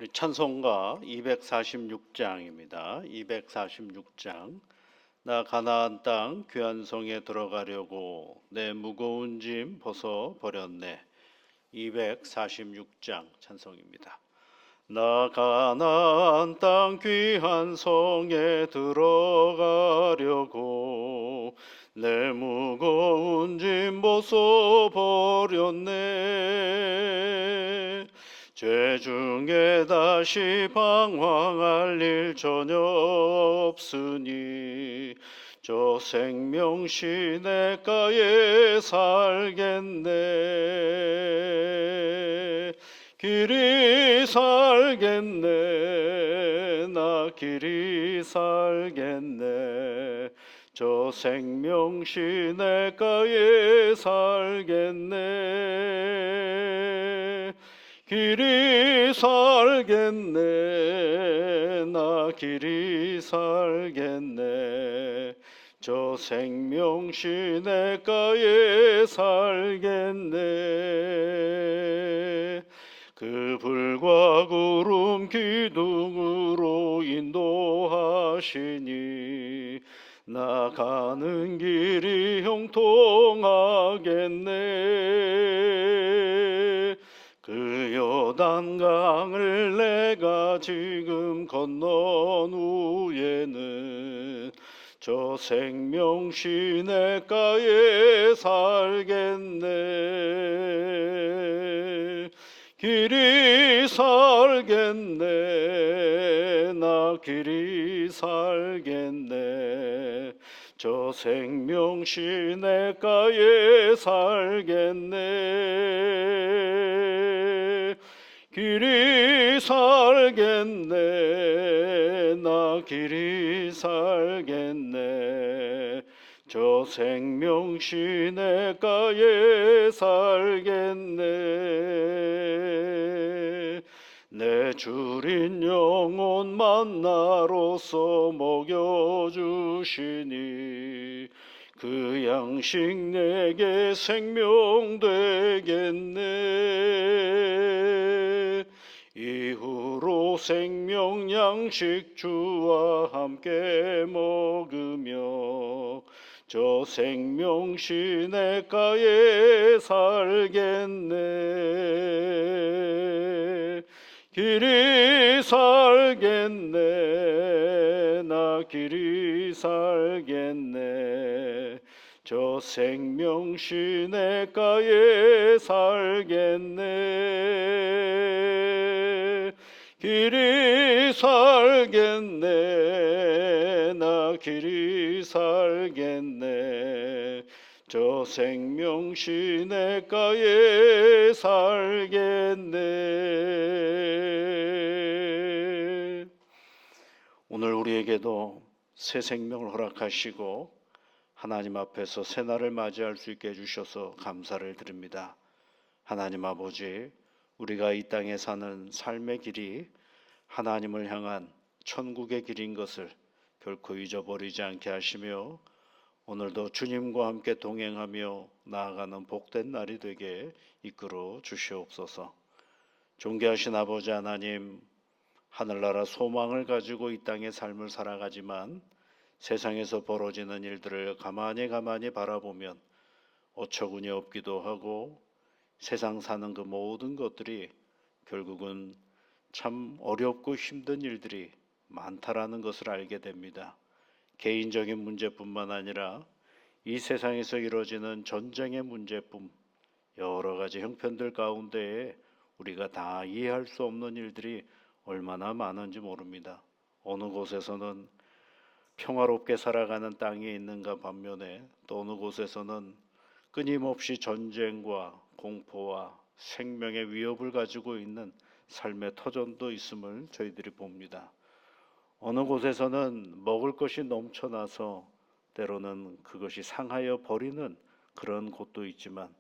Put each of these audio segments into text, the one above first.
우리 찬송가 246장입니다. 246장. 나 가나안 땅 귀한 성에 들어가려고 내 무거운 짐 벗어 버렸네. 246장 찬송입니다. 나 가나안 땅 귀한 성에 들어가려고 내 무거운 짐 벗어 버렸네. 죄 중에 다시 방황할 일 전혀 없으니 저 생명 시냇가에 살겠네. 길이 살겠네. 나 길이 살겠네. 저 생명 시냇가에 살겠네. 길이 살겠네. 나 길이 살겠네. 저 생명 시냇가에 살겠네. 그 불과 구름 기둥으로 인도하시니 나 가는 길이 형통하겠네. 그 요단강을 내가 지금 건넌 후에는 저 생명 시냇가에 살겠네. 길이 살겠네. 나 길이 살겠네. 저 생명 시냇가에 살겠네. 길이 살겠네. 나 길이 살겠네. 저 생명 시냇가에 살겠네. 내 주린 영혼 만나로서 먹여주시니 그 양식 내게 생명 되겠네. 이후로 생명 양식 주와 함께 먹으며 저 생명 시냇가에 살겠네. 길이 살겠네. 나 길이 살겠네. 저 생명 시냇가에 살겠네. 길이 살겠네. 나 길이 살겠네. 저 생명 시냇가에 살겠네. 오늘 우리에게도 새 생명을 허락하시고 하나님 앞에서 새날을 맞이할 수 있게 해주셔서 감사를 드립니다. 하나님 아버지, 우리가 이 땅에 사는 삶의 길이 하나님을 향한 천국의 길인 것을 결코 잊어버리지 않게 하시며 오늘도 주님과 함께 동행하며 나아가는 복된 날이 되게 이끌어 주시옵소서. 존귀하신 아버지 하나님, 하늘나라 소망을 가지고 이 땅의 삶을 살아가지만 세상에서 벌어지는 일들을 가만히 바라보면 어처구니 없기도 하고 세상 사는 그 모든 것들이 결국은 참 어렵고 힘든 일들이 많다라는 것을 알게 됩니다. 개인적인 문제뿐만 아니라 이 세상에서 이루어지는 전쟁의 문제뿐 여러 가지 형편들 가운데에 우리가 다 이해할 수 없는 일들이 얼마나 많은지 모릅니다. 어느 곳에서는 평화롭게 살아가는 땅이 있는가 반면에 또 어느 곳에서는 끊임없이 전쟁과 공포와 생명의 위협을 가지고 있는 삶의 터전도 있음을 저희들이 봅니다. 어느 곳에서는 먹을 것이 넘쳐나서 때로는 그것이 상하여 버리는 그런 곳도 있지만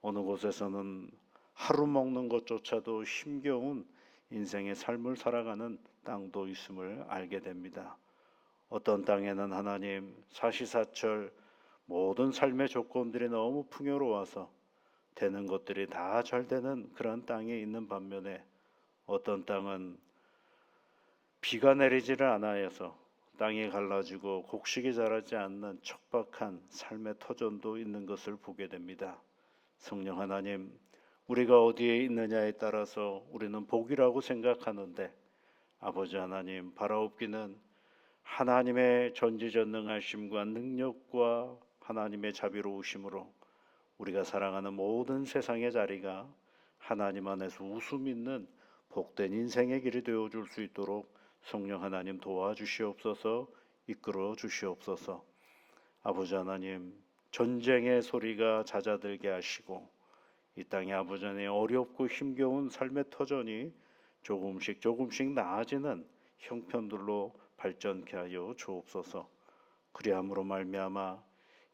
어느 곳에서는 하루 먹는 것조차도 힘겨운 인생의 삶을 살아가는 땅도 있음을 알게 됩니다. 어떤 땅에는 하나님 사시사철 모든 삶의 조건들이 너무 풍요로워서 되는 것들이 다 잘 되는 그런 땅에 있는 반면에 어떤 땅은 비가 내리지를 않아서 땅이 갈라지고 곡식이 자라지 않는 척박한 삶의 터전도 있는 것을 보게 됩니다. 성령 하나님, 우리가 어디에 있느냐에 따라서 우리는 복이라고 생각하는데 아버지 하나님, 바라옵기는 하나님의 전지전능하심과 능력과 하나님의 자비로우심으로 우리가 사랑하는 모든 세상의 자리가 하나님 안에서 웃음 있는 복된 인생의 길이 되어줄 수 있도록 성령 하나님 도와주시옵소서, 이끌어 주시옵소서. 아버지 하나님, 전쟁의 소리가 잦아들게 하시고 이 땅에 아버지 하나님 어렵고 힘겨운 삶의 터전이 조금씩 나아지는 형편들로 발전케 하여 주옵소서. 그리함으로 말미암아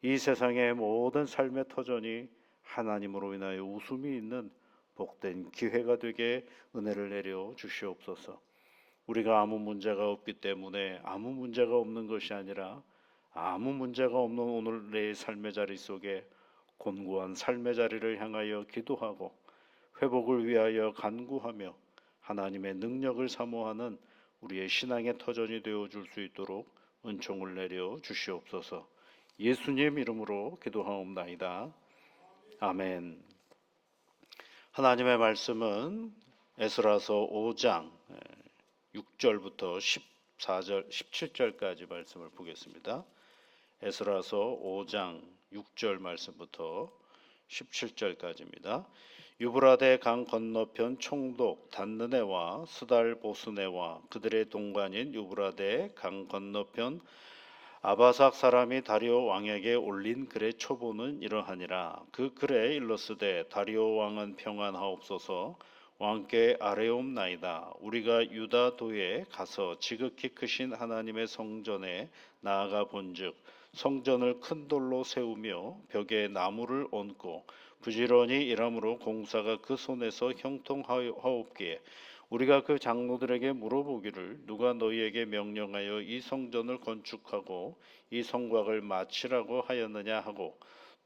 이 세상의 모든 삶의 터전이 하나님으로 인하여 웃음이 있는 복된 기회가 되게 은혜를 내려 주시옵소서. 우리가 아무 문제가 없기 때문에 아무 문제가 없는 것이 아니라 아무 문제가 없는 오늘 내 삶의 자리 속에 곤고한 삶의 자리를 향하여 기도하고 회복을 위하여 간구하며 하나님의 능력을 사모하는 우리의 신앙의 터전이 되어줄 수 있도록 은총을 내려 주시옵소서. 예수님 이름으로 기도하옵나이다. 아멘. 하나님의 말씀은 에스라서 5장 6절부터 14절, 17절까지 말씀을 보겠습니다. 에스라서 5장 6절 말씀부터 17절까지입니다. 유브라데 강 건너편 총독 단느네와 스달 보스네와 그들의 동관인 유브라데 강 건너편 아바삭 사람이 다리오 왕에게 올린 글의 초보는 이러하니라. 그 글에 일러스되 다리오 왕은 평안하옵소서. 왕께 아뢰옵나이다. 우리가 유다도에 가서 지극히 크신 하나님의 성전에 나아가 본즉 성전을 큰 돌로 세우며 벽에 나무를 얹고 부지런히 일함으로 공사가 그 손에서 형통하옵기에 우리가 그 장로들에게 물어보기를 누가 너희에게 명령하여 이 성전을 건축하고 이 성곽을 마치라고 하였느냐 하고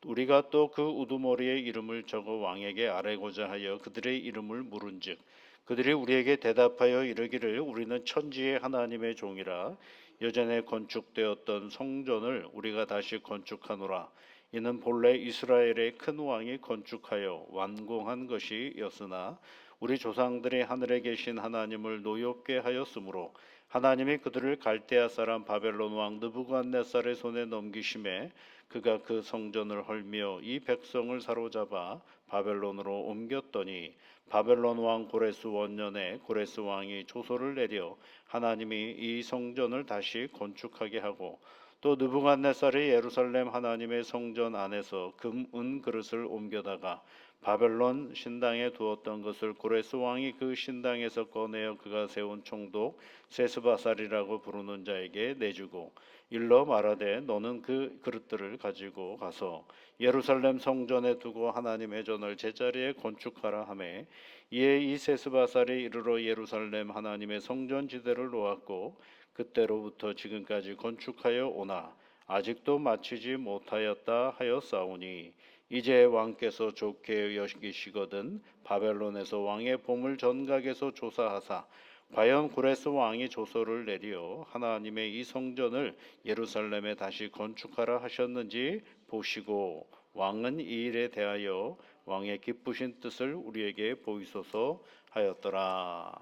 우리가 또 그 우두머리의 이름을 적어 왕에게 아뢰고자 하여 그들의 이름을 물은즉 그들이 우리에게 대답하여 이르기를 우리는 천지의 하나님의 종이라 여전에 건축되었던 성전을 우리가 다시 건축하노라. 이는 본래 이스라엘의 큰 왕이 건축하여 완공한 것이었으나 우리 조상들이 하늘에 계신 하나님을 노엽게 하였으므로 하나님이 그들을 갈대아 사람 바벨론 왕 느부갓네살의 손에 넘기심에 그가 그 성전을 헐며 이 백성을 사로잡아 바벨론으로 옮겼더니 바벨론 왕 고레스 원년에 고레스 왕이 조서를 내려 하나님이 이 성전을 다시 건축하게 하고 또 느부갓네살이 예루살렘 하나님의 성전 안에서 금, 은 그릇을 옮겨다가 바벨론 신당에 두었던 것을 고레스 왕이 그 신당에서 꺼내어 그가 세운 총독 세스바살이라고 부르는 자에게 내주고 일러 말하되 너는 그 그릇들을 가지고 가서 예루살렘 성전에 두고 하나님의 전을 제자리에 건축하라 하매 이에 이 세스바살이 이르러 예루살렘 하나님의 성전 지대를 놓았고 그때로부터 지금까지 건축하여 오나 아직도 마치지 못하였다 하였사오니 이제 왕께서 좋게 여기시거든 바벨론에서 왕의 보물 전각에서 조사하사 과연 고레스 왕이 조서를 내려 하나님의 이 성전을 예루살렘에 다시 건축하라 하셨는지 보시고 왕은 이 일에 대하여 왕의 기쁘신 뜻을 우리에게 보이소서 하였더라.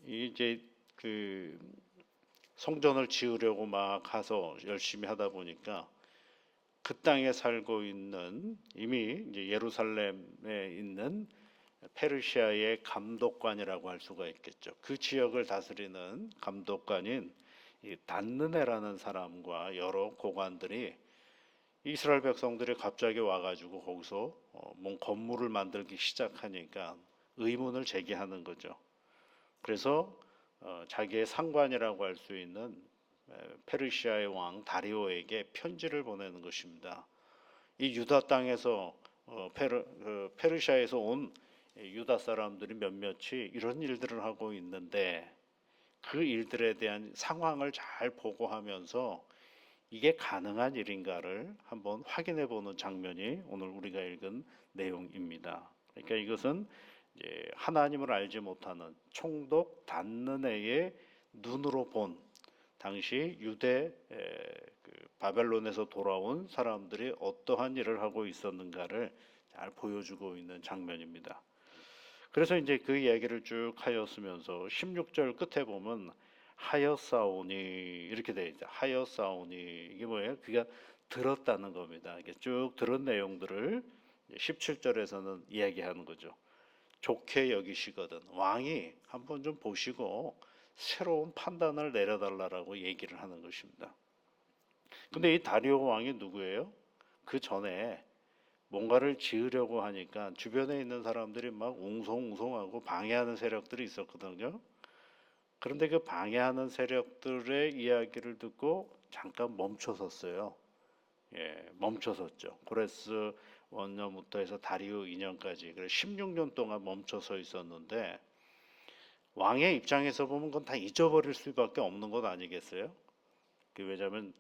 이제 그 성전을 지으려고 막 가서 열심히 하다 보니까 그 땅에 살고 있는 이미 이제 예루살렘에 있는 페르시아의 감독관이라고 할 수가 있겠죠. 그 지역을 다스리는 감독관인 이 단느네라는 사람과 여러 고관들이 이스라엘 백성들이 갑자기 와가지고 거기서 뭔 건물을 만들기 시작하니까 의문을 제기하는 거죠. 그래서 자기의 상관이라고 할 수 있는 페르시아의 왕 다리오에게 편지를 보내는 것입니다. 이 유다 땅에서 페르시아에서 온 유다 사람들이 몇몇이 이런 일들을 하고 있는데 그 일들에 대한 상황을 잘 보고하면서 이게 가능한 일인가를 한번 확인해 보는 장면이 오늘 우리가 읽은 내용입니다. 그러니까 이것은 이제 하나님을 알지 못하는 총독 단느네의 눈으로 본 당시 유대 그 바벨론에서 돌아온 사람들이 어떠한 일을 하고 있었는가를 잘 보여주고 있는 장면입니다. 그래서 이제 그 이야기를 쭉 하였으면서 16절 끝에 보면 하였사오니 이렇게 돼 있죠. 하였사오니 이게 뭐예요? 그가 들었다는 겁니다. 이게 쭉 들은 내용들을 17절에서는 이야기하는 거죠. 좋게 여기시거든 왕이 한번 좀 보시고 새로운 판단을 내려달라고 얘기를 하는 것입니다. 근데 이 다리오 왕이 누구예요? 그 전에 뭔가를 지으려고 하니까 주변에 있는 사람들이 막 웅성웅성하고 방해하는 세력들이 있었거든요. 그런데 그 방해하는 세력들의 이야기를 듣고 잠깐 멈춰섰어요. 예, 멈춰섰죠. 고레스 원년부터 해서 다리오 2년까지, 그래서 16년 동안 멈춰서 있었는데 왕의 입장에서 보면 그건 다 잊어버릴 수밖에 없는 것 아니겠어요? 왜냐하면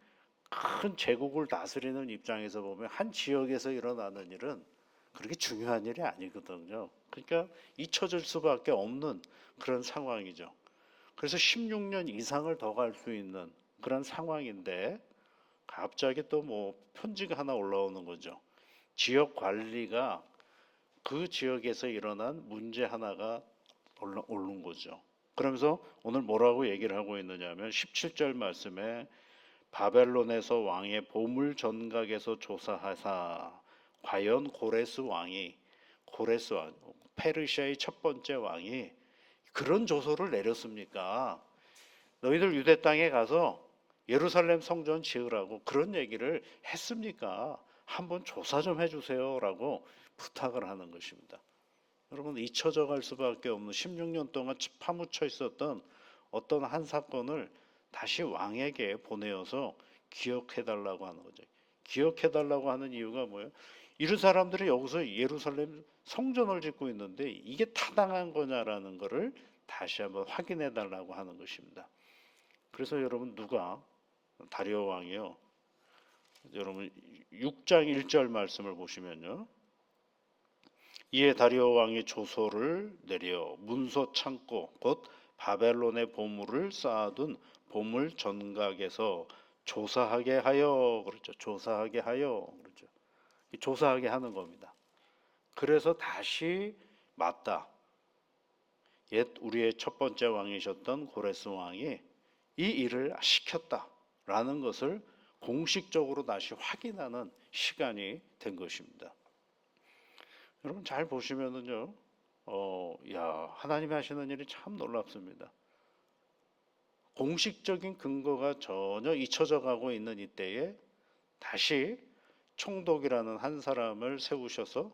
큰 제국을 다스리는 입장에서 보면 한 지역에서 일어나는 일은 그렇게 중요한 일이 아니거든요. 그러니까 잊혀질 수밖에 없는 그런 상황이죠. 그래서 16년 이상을 더 갈 수 있는 그런 상황인데 갑자기 또 뭐 편지가 하나 올라오는 거죠. 지역 관리가 그 지역에서 일어난 문제 하나가 오른 거죠. 그러면서 오늘 뭐라고 얘기를 하고 있느냐면 17절 말씀에 바벨론에서 왕의 보물 전각에서 조사하사 과연 고레스 왕 페르시아의 첫 번째 왕이 그런 조서를 내렸습니까? 너희들 유대 땅에 가서 예루살렘 성전 지으라고 그런 얘기를 했습니까? 한번 조사 좀 해주세요라고 부탁을 하는 것입니다. 여러분 잊혀져 갈 수밖에 없는 16년 동안 파묻혀 있었던 어떤 한 사건을 다시 왕에게 보내어서 기억해달라고 하는 거죠. 기억해달라고 하는 이유가 뭐예요? 이런 사람들이 여기서 예루살렘 성전을 짓고 있는데 이게 타당한 거냐라는 것을 다시 한번 확인해달라고 하는 것입니다. 그래서 여러분 누가 다리오 왕이요. 여러분 6장 1절 말씀을 보시면요. 이에 다리오 왕이 조서를 내려 문서 창고 곧 바벨론의 보물을 쌓아둔 보물 전각에서 조사하게 하여 그렇죠. 조사하게 하여 그렇죠. 조사하게 하는 겁니다. 그래서 다시 맞다. 옛 우리의 첫 번째 왕이셨던 고레스 왕이 이 일을 시켰다라는 것을 공식적으로 다시 확인하는 시간이 된 것입니다. 여러분 잘 보시면은요, 하나님이 하시는 일이 참 놀랍습니다. 공식적인 근거가 전혀 잊혀져 가고 있는 이때에 다시 총독이라는 한 사람을 세우셔서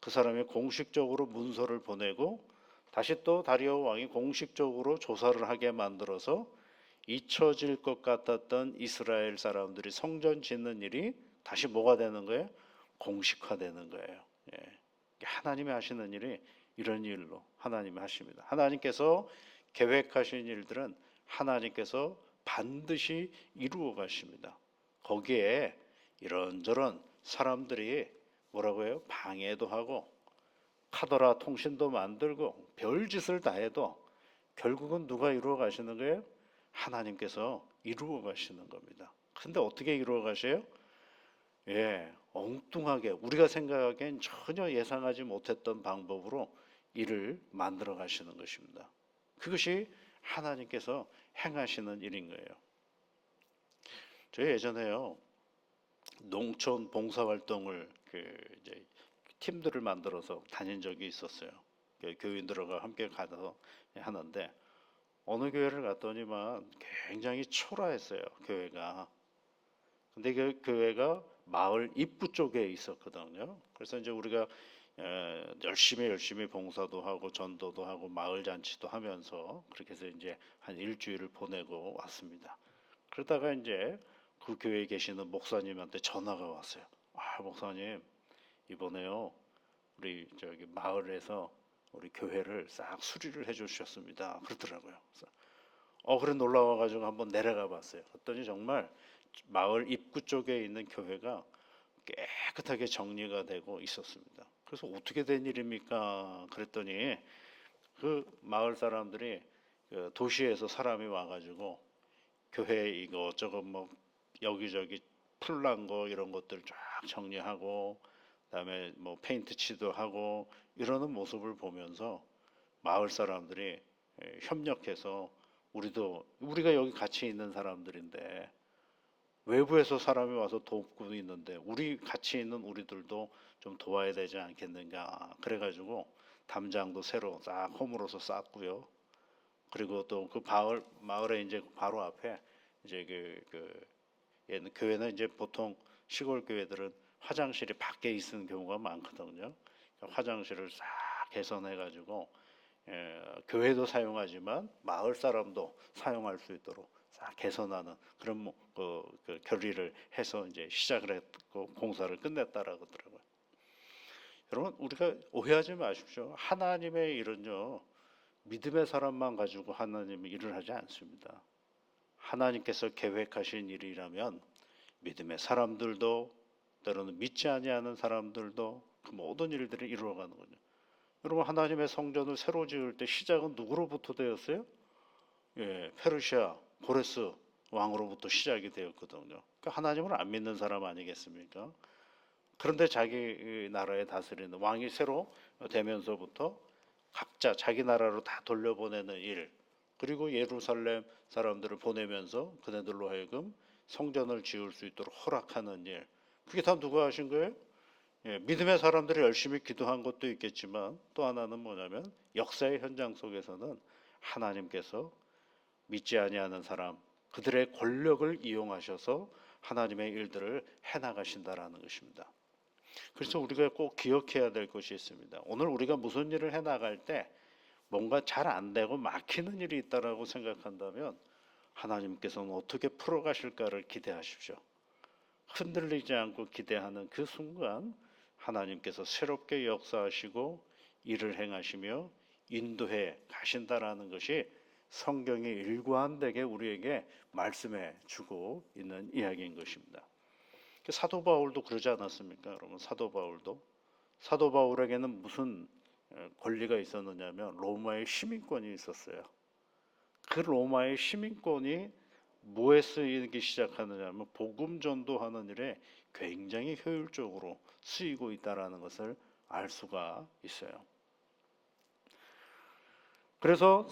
그 사람이 공식적으로 문서를 보내고 다시 또 다리오 왕이 공식적으로 조사를 하게 만들어서 잊혀질 것 같았던 이스라엘 사람들이 성전 짓는 일이 다시 뭐가 되는 거예요? 공식화되는 거예요. 예. 하나님이 하시는 일이 이런 일로 하나님이 하십니다. 하나님께서 계획하신 일들은 하나님께서 반드시 이루어 가십니다. 거기에 이런저런 사람들이 뭐라고 해요? 방해도 하고 카더라 통신도 만들고 별짓을 다 해도 결국은 누가 이루어 가시는 거예요? 하나님께서 이루어 가시는 겁니다. 근데 어떻게 이루어 가셔요? 예, 엉뚱하게 우리가 생각하기엔 전혀 예상하지 못했던 방법으로 일을 만들어 가시는 것입니다. 그것이 하나님께서 행하시는 일인 거예요. 저희 예전에요 농촌 봉사활동을 이제 팀들을 만들어서 다닌 적이 있었어요. 교인들과 함께 가서 하는데 어느 교회를 갔더니만 굉장히 초라했어요. 교회가. 근데 그 교회가 마을 입구 쪽에 있었거든요. 그래서 이제 우리가 열심히 봉사도 하고 전도도 하고 마을 잔치도 하면서 그렇게 해서 이제 한 일주일을 보내고 왔습니다. 그러다가 이제 그 교회에 계시는 목사님한테 전화가 왔어요. 아, 목사님, 이번에요 우리 저기 마을에서 우리 교회를 싹 수리를 해주셨습니다. 그러더라고요. 그래서 그래 놀라워가지고 한번 내려가 봤어요. 그랬더니 정말 마을 입구 쪽에 있는 교회가 깨끗하게 정리가 되고 있었습니다. 그래서 어떻게 된 일입니까? 그랬더니 그 마을 사람들이 그 도시에서 사람이 와가지고 교회 이거 저거 뭐 여기저기 풀난 거 이런 것들 쫙 정리하고 그다음에 뭐 페인트 칠도 하고 이러는 모습을 보면서 마을 사람들이 협력해서 우리가 여기 같이 있는 사람들인데 외부에서 사람이 와서 돕고 있는데 우리 같이 있는 우리들도 좀 도와야 되지 않겠는가. 그래가지고 담장도 새로 싹 허물어서 쌌고요. 그리고 또 그 마을에 이제 바로 앞에 이제 교회는 이제 보통 시골 교회들은 화장실이 밖에 있는 경우가 많거든요. 그러니까 화장실을 싹 개선해가지고 교회도 사용하지만 마을 사람도 사용할 수 있도록 싹 개선하는 그런 그 결의를 해서 이제 시작을 했고 공사를 끝냈다라고 하더라고요. 여러분 우리가 오해하지 마십시오. 하나님의 일은요 믿음의 사람만 가지고 하나님이 일을 하지 않습니다. 하나님께서 계획하신 일이라면 믿음의 사람들도 때로는 믿지 아니하는 사람들도 그 모든 일들을 이루어가는 거죠. 여러분 하나님의 성전을 새로 지을 때 시작은 누구로부터 되었어요? 페르시아 고레스 왕으로부터 시작이 되었거든요. 그러니까 하나님을 안 믿는 사람 아니겠습니까? 그런데 자기 나라에 다스리는 왕이 새로 되면서부터 각자 자기 나라로 다 돌려보내는 일, 그리고 예루살렘 사람들을 보내면서 그네들로 하여금 성전을 지을 수 있도록 허락하는 일, 그게 다 누가 하신 거예요? 믿음의 사람들이 열심히 기도한 것도 있겠지만 또 하나는 뭐냐면 역사의 현장 속에서는 하나님께서 믿지 아니하는 사람, 그들의 권력을 이용하셔서 하나님의 일들을 해나가신다라는 것입니다. 그래서 우리가 꼭 기억해야 될 것이 있습니다. 오늘 우리가 무슨 일을 해나갈 때 뭔가 잘 안 되고 막히는 일이 있다라고 생각한다면 하나님께서는 어떻게 풀어가실까를 기대하십시오. 흔들리지 않고 기대하는 그 순간 하나님께서 새롭게 역사하시고 일을 행하시며 인도해 가신다라는 것이 성경이 일관되게 우리에게 말씀해 주고 있는 이야기인 것입니다. 사도 바울도 그러지 않았습니까? 여러분 사도 바울에게는 무슨 권리가 있었느냐면 로마의 시민권이 있었어요. 그 로마의 시민권이 뭐에 쓰이기 시작하느냐면 복음 전도하는 일에 굉장히 효율적으로 쓰이고 있다라는 것을 알 수가 있어요. 그래서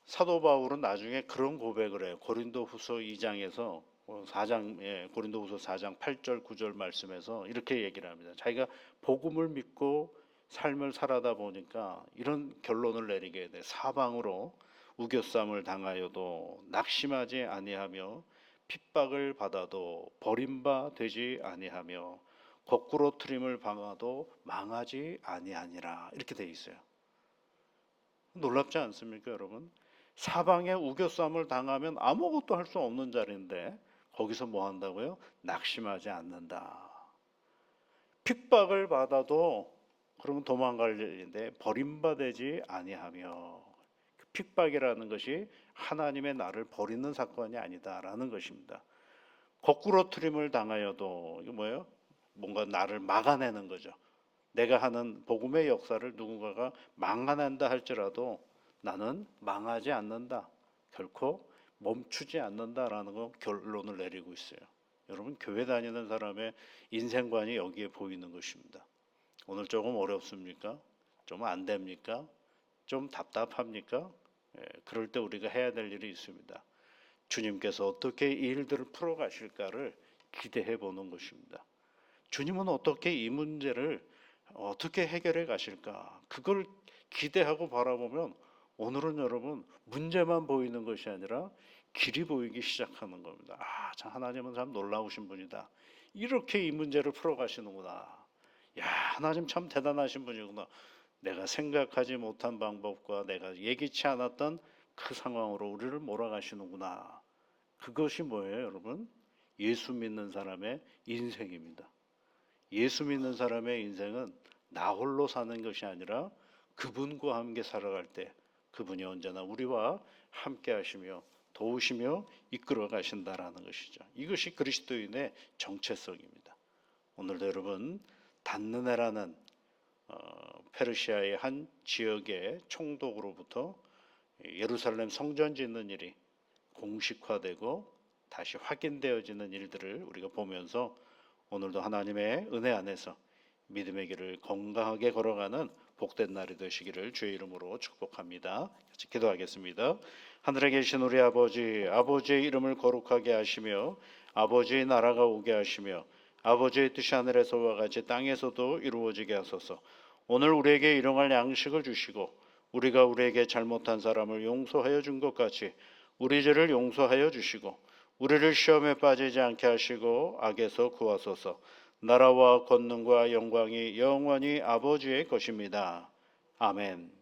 사도 바울은 나중에 그런 고백을 해요. 고린도후서 2장에서 4장 고린도후서 4장 8절 9절 말씀에서 이렇게 얘기를 합니다. 자기가 복음을 믿고 삶을 살아다 보니까 이런 결론을 내리게 돼. 사방으로 우겨쌈을 당하여도 낙심하지 아니하며 핍박을 받아도 버림바 되지 아니하며 거꾸로 트림을 당하도 망하지 아니하니라. 이렇게 돼 있어요. 놀랍지 않습니까, 여러분? 사방에 우겨쌈을 당하면 아무것도 할 수 없는 자리인데 거기서 뭐 한다고요? 낙심하지 않는다. 핍박을 받아도 그러면 도망갈 일인데 버림받지 아니하며, 핍박이라는 것이 하나님의 나를 버리는 사건이 아니다라는 것입니다. 거꾸로 트림을 당하여도 이게 뭐예요? 뭔가 나를 막아내는 거죠. 내가 하는 복음의 역사를 누군가가 망가낸다 할지라도 나는 망하지 않는다. 결코 멈추지 않는다라는 거 결론을 내리고 있어요. 여러분 교회 다니는 사람의 인생관이 여기에 보이는 것입니다. 오늘 조금 어렵습니까? 좀 안 됩니까? 좀 답답합니까? 그럴 때 우리가 해야 될 일이 있습니다. 주님께서 어떻게 이 일들을 풀어가실까를 기대해 보는 것입니다. 주님은 어떻게 이 문제를 어떻게 해결해 가실까? 그걸 기대하고 바라보면 오늘은 여러분 문제만 보이는 것이 아니라 길이 보이기 시작하는 겁니다. 아, 참 하나님은 참 놀라우신 분이다. 이렇게 이 문제를 풀어가시는구나. 야, 하나님 참 대단하신 분이구나. 내가 생각하지 못한 방법과 내가 예기치 않았던 그 상황으로 우리를 몰아가시는구나. 그것이 뭐예요, 여러분? 예수 믿는 사람의 인생입니다. 예수 믿는 사람의 인생은 나 홀로 사는 것이 아니라 그분과 함께 살아갈 때 그분이 언제나 우리와 함께 하시며 도우시며 이끌어 가신다라는 것이죠. 이것이 그리스도인의 정체성입니다. 오늘도 여러분 닿는 해라는 페르시아의 한 지역의 총독으로부터 예루살렘 성전 짓는 일이 공식화되고 다시 확인되어지는 일들을 우리가 보면서 오늘도 하나님의 은혜 안에서 믿음의 길을 건강하게 걸어가는 복된 날이 되시기를 주의 이름으로 축복합니다. 같이 기도하겠습니다. 하늘에 계신 우리 아버지, 아버지의 이름을 거룩하게 하시며 아버지의 나라가 오게 하시며 아버지의 뜻이 하늘에서와 같이 땅에서도 이루어지게 하소서. 오늘 우리에게 일용할 양식을 주시고 우리가 우리에게 잘못한 사람을 용서하여 준 것 같이 우리 죄를 용서하여 주시고 우리를 시험에 빠지지 않게 하시고 악에서 구하소서. 나라와 권능과 영광이 영원히 아버지의 것입니다. 아멘.